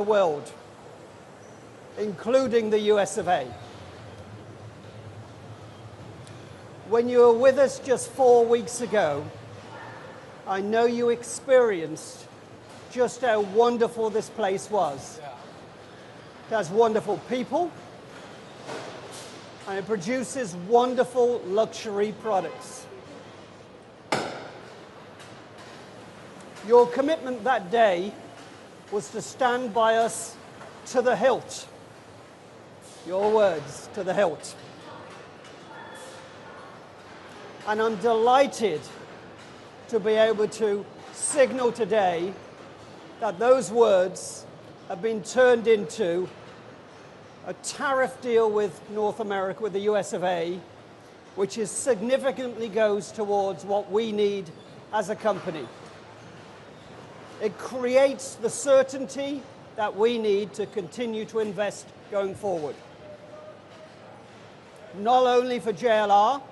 the world, including the US of A. When you were with us just 4 weeks ago, I know you experienced just how wonderful this place was. It has wonderful people, and it produces wonderful luxury products. Your commitment that day was to stand by us to the hilt. Your words, to the hilt. And I'm delighted to be able to signal today that those words have been turned into a tariff deal with North America, with the US of A, which is significantly goes towards what we need as a company. It creates the certainty that we need to continue to invest going forward. Not only for JLR,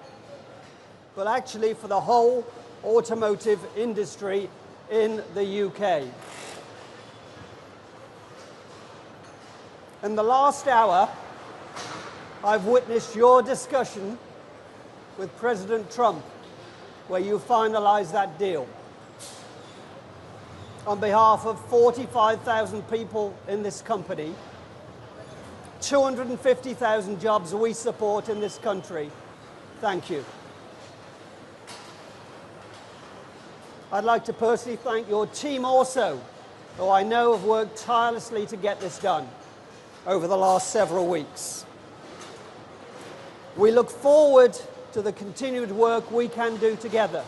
but actually for the whole automotive industry in the UK. In the last hour, I've witnessed your discussion with President Trump, where you finalized that deal. On behalf of 45,000 people in this company, 250,000 jobs we support in this country, thank you. I'd like to personally thank your team also, who I know have worked tirelessly to get this done over the last several weeks. We look forward to the continued work we can do together.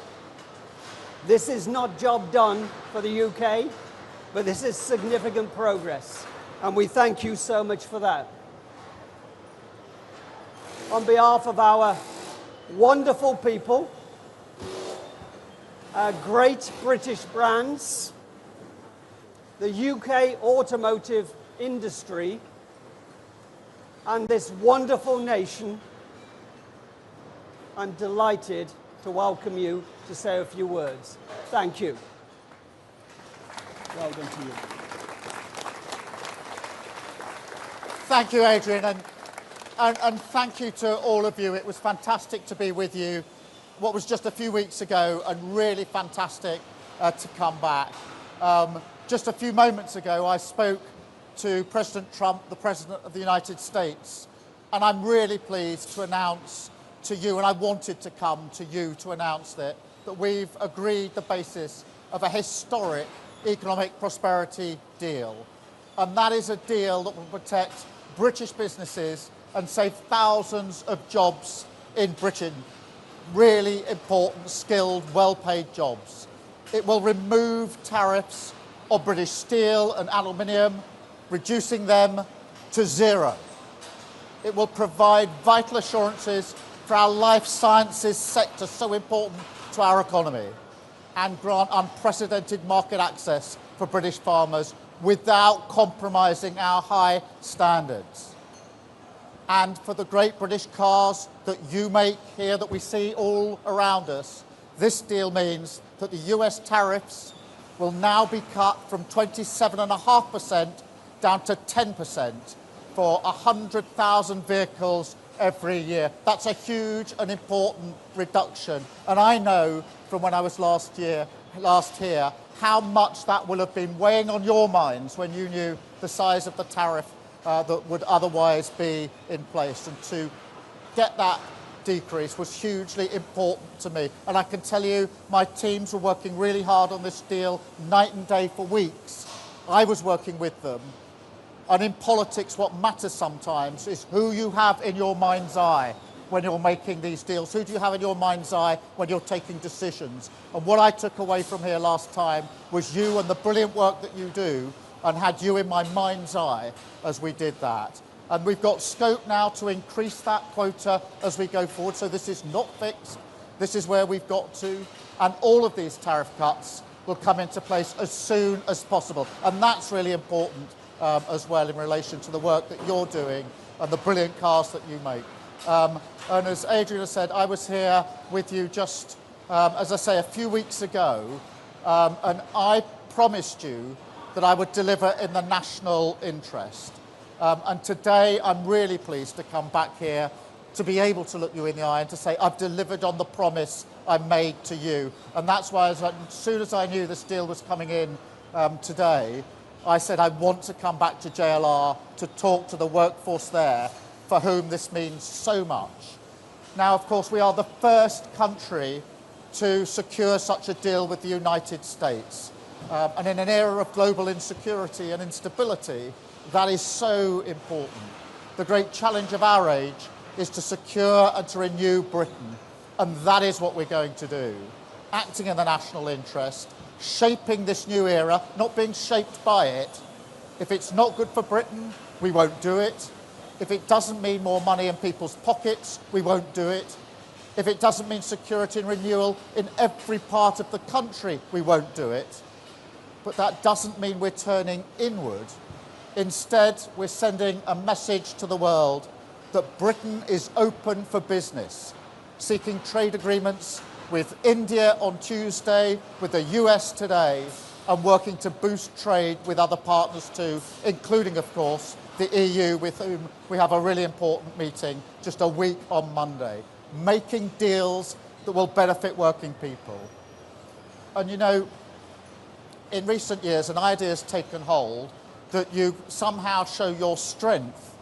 This is not job done for the UK, but this is significant progress, and we thank you so much for that. On behalf of our wonderful people, our great British brands, the UK automotive industry, and this wonderful nation, I'm delighted to welcome you to say a few words. Thank you. Well done to you. Thank you, Adrian, and thank you to all of you. It was fantastic to be with you what was just a few weeks ago, and really fantastic to come back. Just a few moments ago, I spoke to President Trump, the President of the United States, and I'm really pleased to announce to you, and I wanted to come to you to announce that we've agreed the basis of a historic economic prosperity deal. And that is a deal that will protect British businesses and save thousands of jobs in Britain. Really important, skilled, well-paid jobs. It will remove tariffs on British steel and aluminium, reducing them to zero. It will provide vital assurances for our life sciences sector, so important to our economy, and grant unprecedented market access for British farmers without compromising our high standards. And for the great British cars that you make here, that we see all around us, this deal means that the US tariffs will now be cut from 27.5% down to 10% for 100,000 vehicles every year. That's a huge and important reduction. And I know from when I was last here how much that will have been weighing on your minds when you knew the size of the tariff that would otherwise be in place. And to get that decrease was hugely important to me. And I can tell you, my teams were working really hard on this deal night and day for weeks. I was working with them. And in politics, what matters sometimes is who you have in your mind's eye when you're making these deals. Who do you have in your mind's eye when you're taking decisions? And what I took away from here last time was you and the brilliant work that you do, and had you in my mind's eye as we did that. And we've got scope now to increase that quota as we go forward. So this is not fixed. This is where we've got to. And all of these tariff cuts will come into place as soon as possible. And that's really important as well in relation to the work that you're doing and the brilliant cars that you make. And as Adrian has said, I was here with you just, as I say, a few weeks ago, and I promised you that I would deliver in the national interest. And today I'm really pleased to come back here to be able to look you in the eye and to say I've delivered on the promise I made to you. And that's why as soon as I knew this deal was coming in today, I said I want to come back to JLR to talk to the workforce there for whom this means so much. Now, of course, we are the first country to secure such a deal with the United States. And in an era of global insecurity and instability, that is so important. The great challenge of our age is to secure and to renew Britain. And that is what we're going to do. Acting in the national interest, shaping this new era, not being shaped by it. If it's not good for Britain, we won't do it. If it doesn't mean more money in people's pockets, we won't do it. If it doesn't mean security and renewal in every part of the country, we won't do it. But that doesn't mean we're turning inward. Instead, we're sending a message to the world that Britain is open for business, seeking trade agreements with India on Tuesday, with the US today, and working to boost trade with other partners too, including, of course, the EU, with whom we have a really important meeting just a week on Monday, making deals that will benefit working people. And you know, in recent years, an idea has taken hold that you somehow show your strength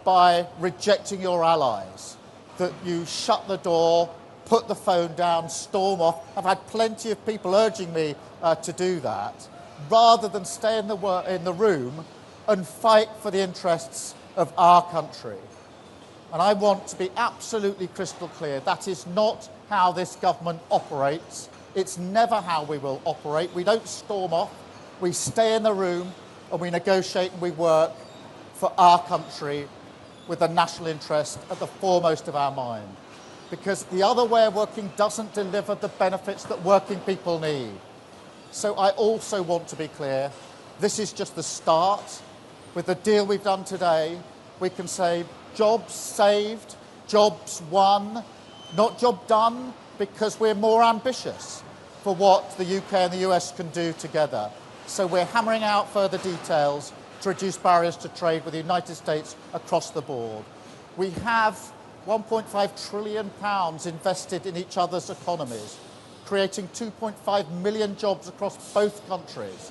by rejecting your allies, that you shut the door, put the phone down, storm off. I've had plenty of people urging me to do that, rather than stay in the room and fight for the interests of our country. And I want to be absolutely crystal clear, that is not how this government operates. It's never how we will operate. We don't storm off, we stay in the room and we negotiate and we work for our country with the national interest at the foremost of our mind. Because the other way of working doesn't deliver the benefits that working people need. So I also want to be clear, this is just the start. With the deal we've done today, we can say jobs saved, jobs won, not job done, because we're more ambitious for what the UK and the US can do together. So we're hammering out further details to reduce barriers to trade with the United States across the board. We have £1.5 trillion invested in each other's economies, creating 2.5 million jobs across both countries.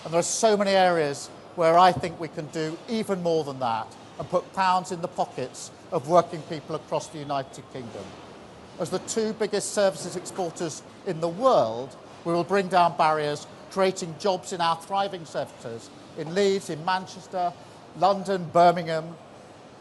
And there are so many areas where I think we can do even more than that and put pounds in the pockets of working people across the United Kingdom. As the two biggest services exporters in the world, we will bring down barriers, creating jobs in our thriving sectors in Leeds, in Manchester, London, Birmingham.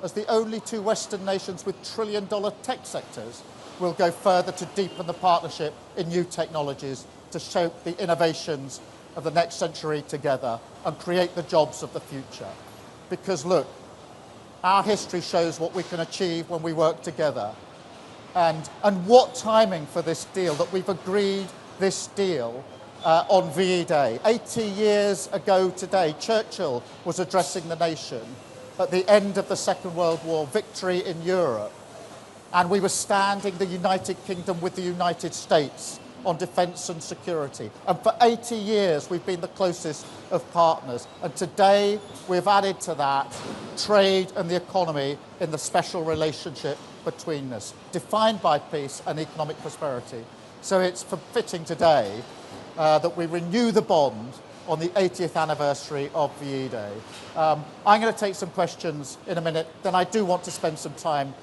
As the only two Western nations with trillion-dollar tech sectors, we'll go further to deepen the partnership in new technologies to shape the innovations of the next century together and create the jobs of the future. Because look, our history shows what we can achieve when we work together. And what timing for this deal, that we've agreed this deal on VE Day. 80 years ago today, Churchill was addressing the nation at the end of the Second World War, victory in Europe. And we were standing the United Kingdom with the United States on defence and security. And for 80 years, we've been the closest of partners. And today, we've added to that trade and the economy in the special relationship between us, defined by peace and economic prosperity. So it's fitting today that we renew the bond on the 80th anniversary of VE Day. I'm going to take some questions in a minute, then I do want to spend some time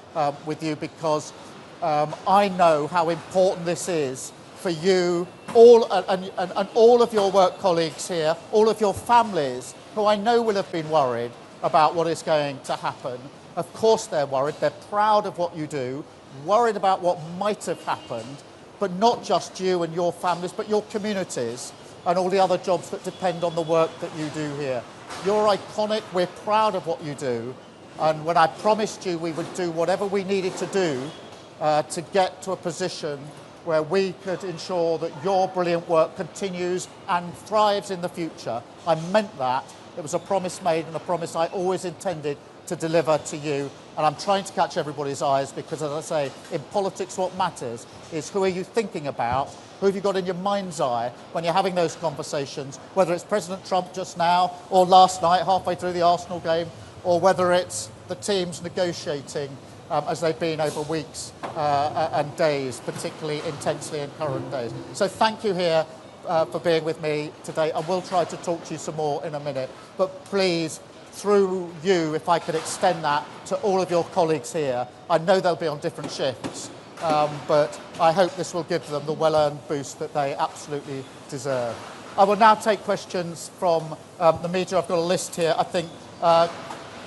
with you because I know how important this is for you, and all of your work colleagues here, all of your families, who I know will have been worried about what is going to happen. Of course they're worried, they're proud of what you do, worried about what might have happened, but not just you and your families, but your communities and all the other jobs that depend on the work that you do here. You're iconic, we're proud of what you do, and when I promised you we would do whatever we needed to do to get to a position where we could ensure that your brilliant work continues and thrives in the future, I meant that, It was a promise made and a promise I always intended to deliver to you. And I'm trying to catch everybody's eyes because, as I say, in politics what matters is who are you thinking about, who have you got in your mind's eye when you're having those conversations, whether it's President Trump just now or last night halfway through the Arsenal game, or whether it's the teams negotiating as they've been over weeks and days, particularly intensely in current days. So thank you here for being with me today. I will try to talk to you some more in a minute, but please, through you, if I could extend that to all of your colleagues here. I know they'll be on different shifts, but I hope this will give them the well-earned boost that they absolutely deserve. I will now take questions from the media. I've got a list here. I think,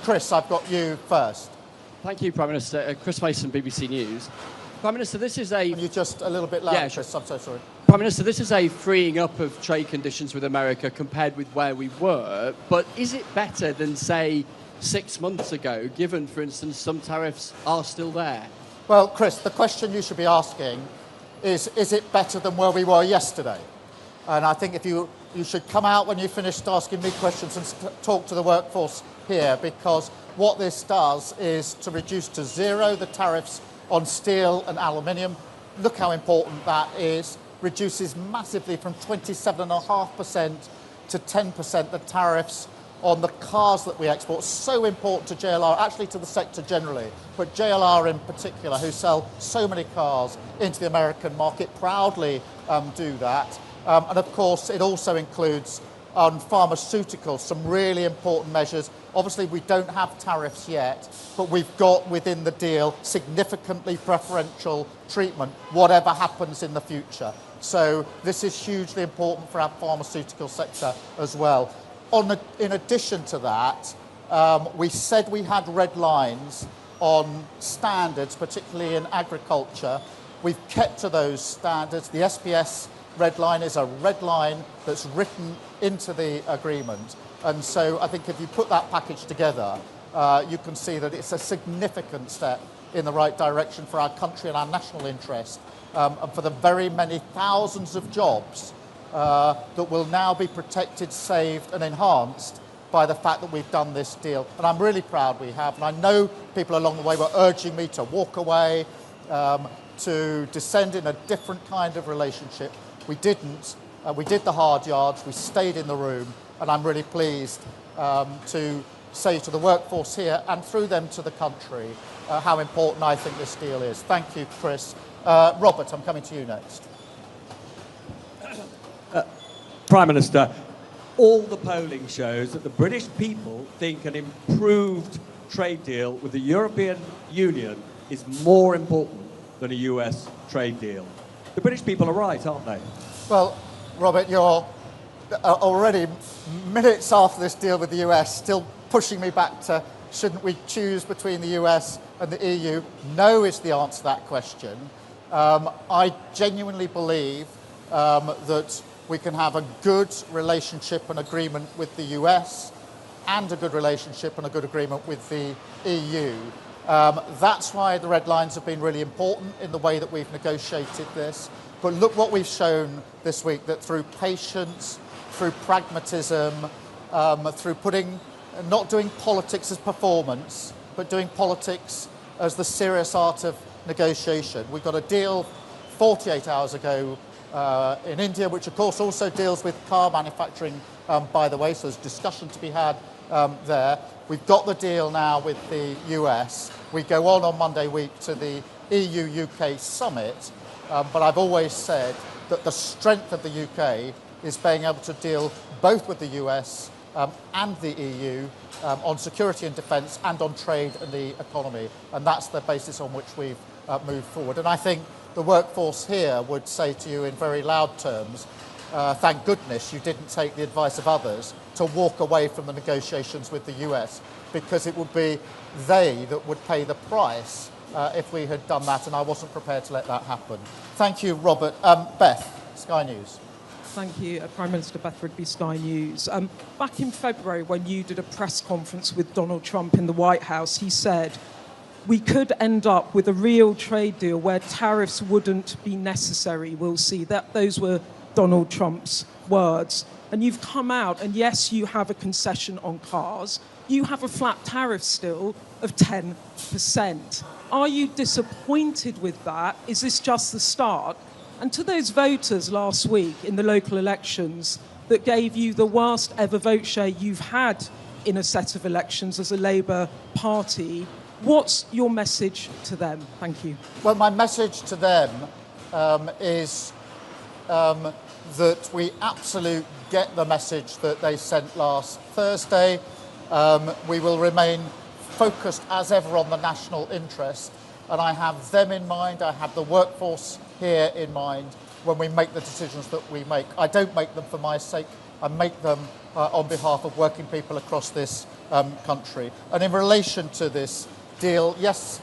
Chris, I've got you first. Thank you, Prime Minister. Chris Mason, BBC News. Prime Minister, this is a... Can you just a little bit louder, Yeah, Chris? I'm so sorry. Prime Minister, this is a freeing up of trade conditions with America compared with where we were, but is it better than, say, 6 months ago, given, for instance, some tariffs are still there? Well, Chris, the question you should be asking is it better than where we were yesterday? And I think if you should come out when you finished asking me questions and talk to the workforce here, because what this does is to reduce to zero the tariffs on steel and aluminium. Look how important that is. Reduces massively from 27.5% to 10% the tariffs on the cars that we export. So important to JLR, actually to the sector generally, but JLR in particular, who sell so many cars into the American market, proudly do that. And of course, it also includes on pharmaceuticals some really important measures. Obviously, we don't have tariffs yet, but we've got within the deal significantly preferential treatment, whatever happens in the future. So this is hugely important for our pharmaceutical sector as well. In addition to that, we said we had red lines on standards, particularly in agriculture. We've kept to those standards. The SPS red line is a red line that's written into the agreement. And so I think if you put that package together, you can see that it's a significant step in the right direction for our country and our national interest, and for the very many thousands of jobs that will now be protected, saved and enhanced by the fact that we've done this deal. And I'm really proud we have. And I know people along the way were urging me to walk away, to descend in a different kind of relationship. We didn't. We did the hard yards. We stayed in the room. And I'm really pleased to say to the workforce here and through them to the country how important I think this deal is. Thank you, Chris. Robert, I'm coming to you next. Prime Minister, all the polling shows that the British people think an improved trade deal with the European Union is more important than a US trade deal. The British people are right, aren't they? Well, Robert, you're already minutes after this deal with the US still pushing me back to shouldn't we choose between the US and the EU? No is the answer to that question. I genuinely believe that we can have a good relationship and agreement with the US and a good relationship and a good agreement with the EU. That's why the red lines have been really important in the way that we've negotiated this. But look what we've shown this week, that through patience, through pragmatism, through not doing politics as performance, but doing politics as the serious art of negotiation. We got a deal 48 hours ago in India, which of course also deals with car manufacturing, by the way, so there's discussion to be had there. We've got the deal now with the US. We go on Monday week to the EU-UK summit, but I've always said that the strength of the UK is being able to deal both with the US and the EU on security and defence and on trade and the economy. And that's the basis on which we've moved forward. And I think the workforce here would say to you in very loud terms, thank goodness you didn't take the advice of others to walk away from the negotiations with the US, because it would be they that would pay the price if we had done that, and I wasn't prepared to let that happen. Thank you, Robert. Beth, Sky News. Thank you, Prime Minister. Beth Rigby, Sky News. Back in February, when you did a press conference with Donald Trump in the White House, he said, we could end up with a real trade deal where tariffs wouldn't be necessary. We'll see. Those were Donald Trump's words. And you've come out, and yes, you have a concession on cars. You have a flat tariff still of 10%. Are you disappointed with that? Is this just the start? And to those voters last week in the local elections that gave you the worst ever vote share you've had in a set of elections as a Labour Party, what's your message to them? Thank you. Well, my message to them is that we absolutely get the message that they sent last Thursday. We will remain focused as ever on the national interest, and I have them in mind, I have the workforce here in mind when we make the decisions that we make. I don't make them for my sake, I make them on behalf of working people across this country. And in relation to this deal, yes,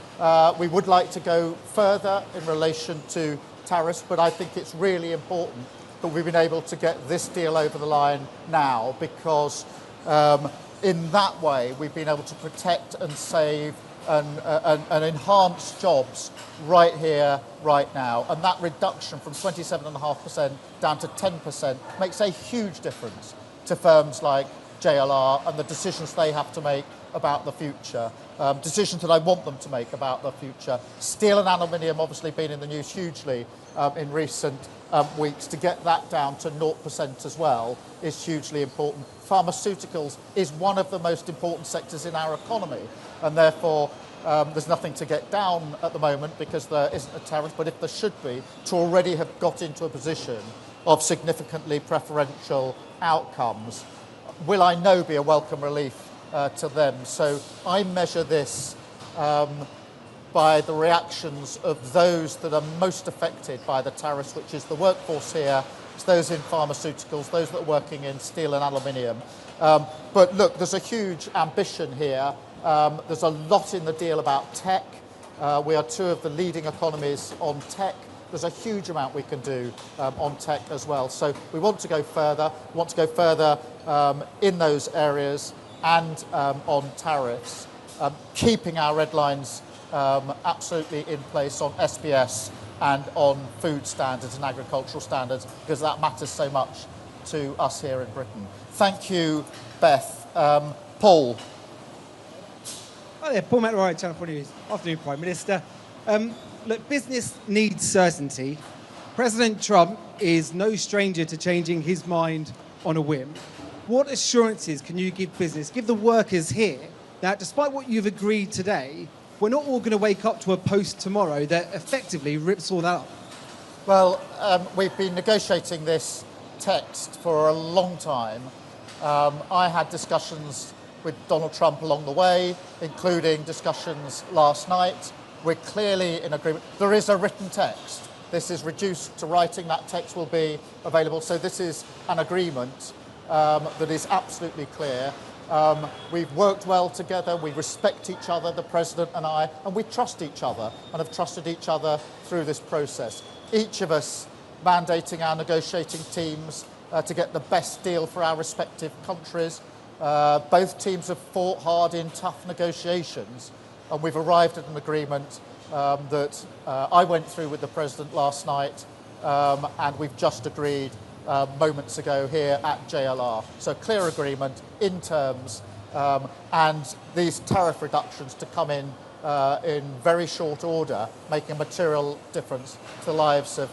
we would like to go further in relation to tariffs, but I think it's really important that we've been able to get this deal over the line now, because in that way we've been able to protect and save and enhance jobs right here, right now. And that reduction from 27.5% down to 10% makes a huge difference to firms like JLR and the decisions they have to make about the future, decisions that I want them to make about the future. Steel and aluminium obviously been in the news hugely in recent weeks. To get that down to 0% as well is hugely important. Pharmaceuticals is one of the most important sectors in our economy, and therefore there's nothing to get down at the moment because there isn't a tariff, but if there should be, to already have got into a position of significantly preferential outcomes will, I know, be a welcome relief to them. So I measure this by the reactions of those that are most affected by the tariffs, which is the workforce here, it's those in pharmaceuticals, those that are working in steel and aluminium. But look, there's a huge ambition here. There's a lot in the deal about tech. We are two of the leading economies on tech. There's a huge amount we can do on tech as well. So we want to go further. We want to go further in those areas and on tariffs, keeping our red lines absolutely in place on SBS and on food standards and agricultural standards, because that matters so much to us here in Britain. Thank you, Beth. Paul. Hi there, Paul McElroy, Channel 4 News. Afternoon, Prime Minister. Look, business needs certainty. President Trump is no stranger to changing his mind on a whim. What assurances can you give business, give the workers here, that despite what you've agreed today, we're not all going to wake up to a post tomorrow that effectively rips all that up? Well, we've been negotiating this text for a long time. I had discussions with Donald Trump along the way, including discussions last night. We're clearly in agreement. There is a written text. This is reduced to writing. That text will be available. So this is an agreement that is absolutely clear. We've worked well together. We respect each other, the President and I, and we trust each other and have trusted each other through this process. Each of us mandating our negotiating teams to get the best deal for our respective countries. Both teams have fought hard in tough negotiations, and we've arrived at an agreement that I went through with the President last night, and we've just agreed moments ago here at JLR. So clear agreement in terms, and these tariff reductions to come in very short order, making a material difference to the lives of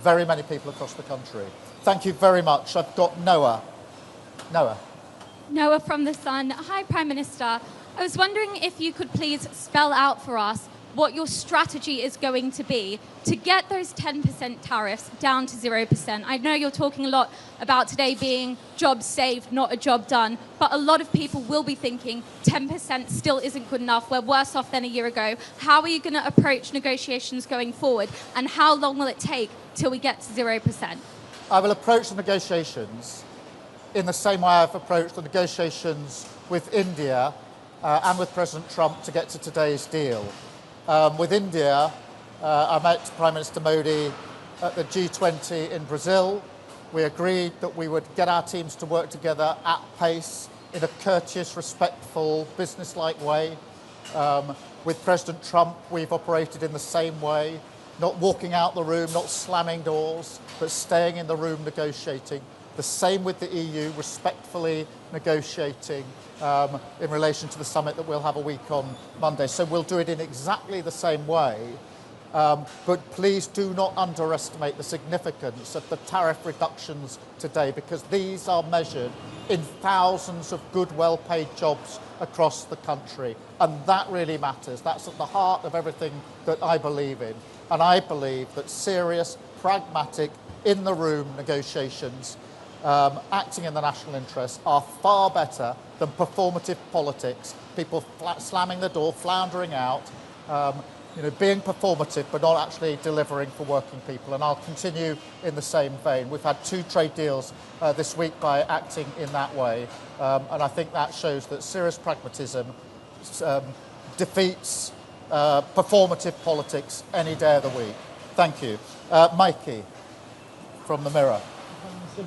very many people across the country. Thank you very much. I've got Noah. Noah from The Sun. Hi, Prime Minister. I was wondering if you could please spell out for us what your strategy is going to be to get those 10% tariffs down to 0%. I know you're talking a lot about today being jobs saved, not a job done, but a lot of people will be thinking 10% still isn't good enough. We're worse off than a year ago. How are you going to approach negotiations going forward, and how long will it take till we get to 0%? I will approach the negotiations in the same way I've approached the negotiations with India and with President Trump to get to today's deal. With India, I met Prime Minister Modi at the G20 in Brazil. We agreed that we would get our teams to work together at pace in a courteous, respectful, business-like way. With President Trump, we've operated in the same way. not walking out the room, not slamming doors, but staying in the room negotiating. The same with the EU, respectfully negotiating in relation to the summit that we'll have a week on Monday. So we'll do it in exactly the same way. But please do not underestimate the significance of the tariff reductions today, because these are measured in thousands of good, well-paid jobs across the country. And that really matters. That's at the heart of everything that I believe in. And I believe that serious, pragmatic, in-the-room negotiations acting in the national interest are far better than performative politics, people slamming the door, floundering out, being performative but not actually delivering for working people. And I'll continue in the same vein. We've had 2 trade deals this week by acting in that way, and I think that shows that serious pragmatism defeats performative politics any day of the week. Thank you. Mikey from the Mirror. You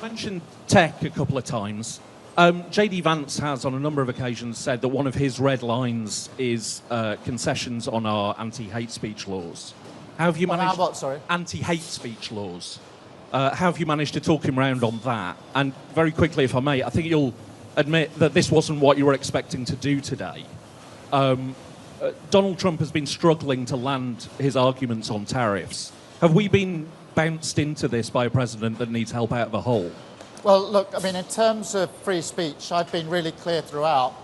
mentioned tech a couple of times. JD Vance has on a number of occasions said that one of his red lines is concessions on our anti-hate speech laws. How have you managed... what, sorry? Anti-hate speech laws. How have you managed to talk him round on that? And very quickly, if I may, I think you'll admit that this wasn't what you were expecting to do today. Donald Trump has been struggling to land his arguments on tariffs. Have we been bounced into this by a president that needs help out of a hole? Well, look, I mean, in terms of free speech, I've been really clear throughout.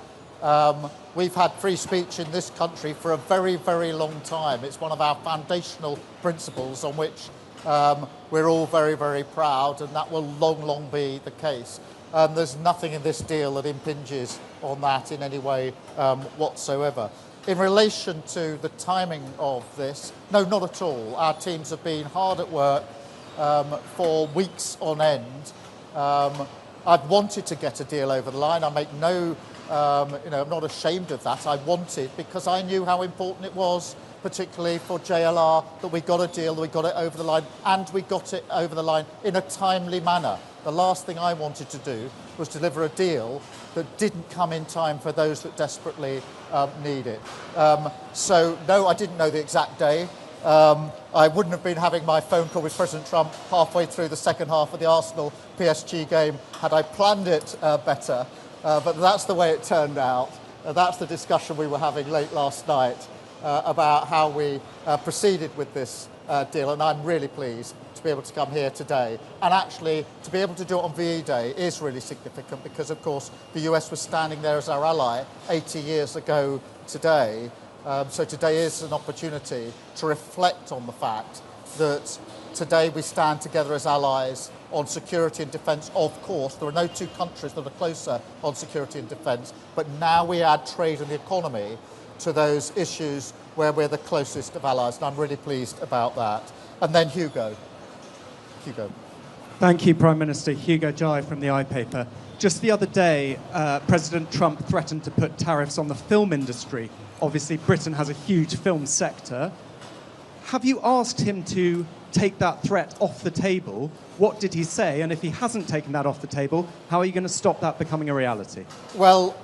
We've had free speech in this country for a very, very long time. It's one of our foundational principles on which we're all very, very proud, and that will long, long be the case. There's nothing in this deal that impinges on that in any way whatsoever. In relation to the timing of this, no, not at all. Our teams have been hard at work for weeks on end. I've wanted to get a deal over the line. I make no, I'm not ashamed of that. I wanted, because I knew how important it was, particularly for JLR, that we got a deal, that we got it over the line, and we got it over the line in a timely manner. The last thing I wanted to do was deliver a deal that didn't come in time for those that desperately need it. So, no, I didn't know the exact day. I wouldn't have been having my phone call with President Trump halfway through the second half of the Arsenal PSG game had I planned it better. But that's the way it turned out. That's the discussion we were having late last night about how we proceeded with this deal. And I'm really pleased to be able to come here today. And actually, to be able to do it on VE Day is really significant because, of course, the US was standing there as our ally 80 years ago today. So today is an opportunity to reflect on the fact that today we stand together as allies on security and defence. Of course, there are no 2 countries that are closer on security and defence, but now we add trade and the economy to those issues where we're the closest of allies, and I'm really pleased about that. And then Hugo. Thank you, Prime Minister. Hugo Jai from the iPaper. Just the other day, President Trump threatened to put tariffs on the film industry. Obviously, Britain has a huge film sector. Have you asked him to take that threat off the table? What did he say? And if he hasn't taken that off the table, how are you going to stop that becoming a reality? Well,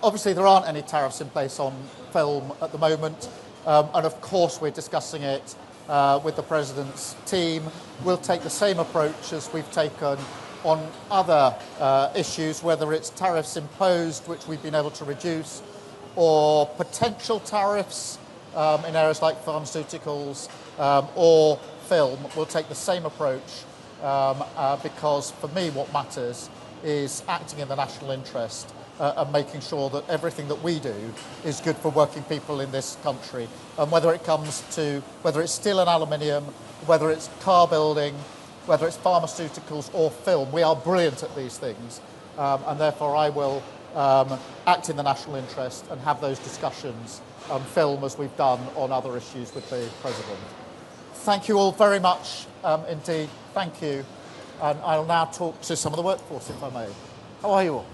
obviously there aren't any tariffs in place on film at the moment. And of course we're discussing it with the President's team. We'll take the same approach as we've taken on other issues, whether it's tariffs imposed, which we've been able to reduce, or potential tariffs in areas like pharmaceuticals or film. We'll take the same approach because for me what matters is acting in the national interest and making sure that everything that we do is good for working people in this country. And whether it's steel and aluminium, whether it's car building, whether it's pharmaceuticals or film, we are brilliant at these things. And therefore I will act in the national interest and have those discussions on film as we've done on other issues with the President. Thank you all very much indeed. Thank you. And I'll now talk to some of the workforce, if I may. How are you all?